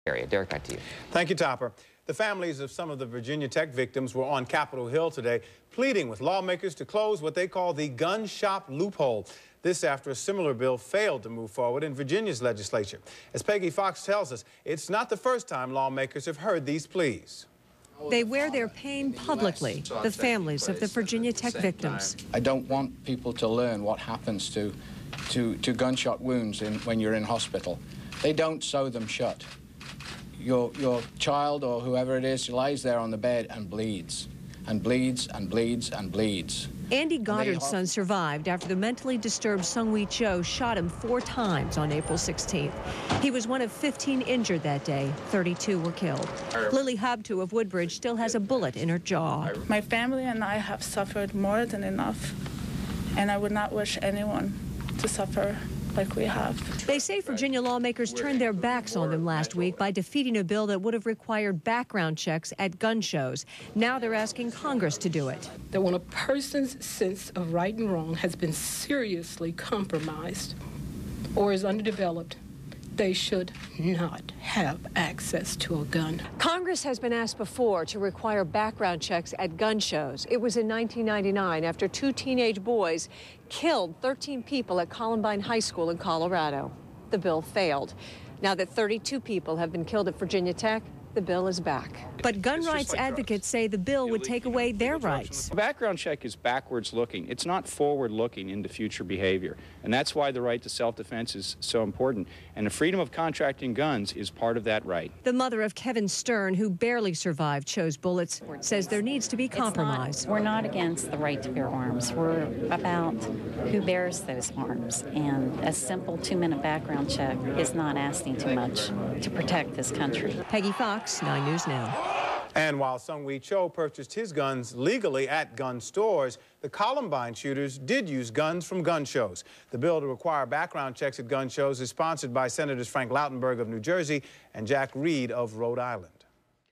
area. Derek, back to you. Thank you, Topper. The families of some of the Virginia Tech victims were on Capitol Hill today, pleading with lawmakers to close what they call the gun shop loophole. This after a similar bill failed to move forward in Virginia's legislature. As Peggy Fox tells us, it's not the first time lawmakers have heard these pleas. They wear their pain publicly, the families of the Virginia Tech victims. I don't want people to learn what happens to gunshot wounds when you're in hospital. They don't sew them shut. Your child or whoever it is lies there on the bed and bleeds, and bleeds, and bleeds, and bleeds. Andy Goddard's son survived after the mentally disturbed Sung-Wee Cho shot him 4 times on April 16th. He was one of 15 injured that day. 32 were killed. Lily Habtu of Woodbridge still has a bullet in her jaw. My family and I have suffered more than enough, and I would not wish anyone to suffer like we have. They say Virginia lawmakers turned their backs on them last week by defeating a bill that would have required background checks at gun shows. Now they're asking Congress to do it. That when a person's sense of right and wrong has been seriously compromised or is underdeveloped, they should not have access to a gun. Congress has been asked before to require background checks at gun shows. It was in 1999 after 2 teenage boys killed 13 people at Columbine High School in Colorado. The bill failed. Now that 32 people have been killed at Virginia Tech, the bill is back. But gun rights advocates say the bill would take away their rights. A background check is backwards looking. It's not forward looking into future behavior. And that's why the right to self-defense is so important. And the freedom of contracting guns is part of that right. The mother of Kevin Stern, who barely survived Cho's bullets, says there needs to be compromise. We're not against the right to bear arms. We're about who bears those arms. And a simple 2-minute background check is not asking too much to protect this country. Peggy Fox, 9 News Now. And while Sung-Wee Cho purchased his guns legally at gun stores, the Columbine shooters did use guns from gun shows. The bill to require background checks at gun shows is sponsored by Senators Frank Lautenberg of New Jersey and Jack Reed of Rhode Island.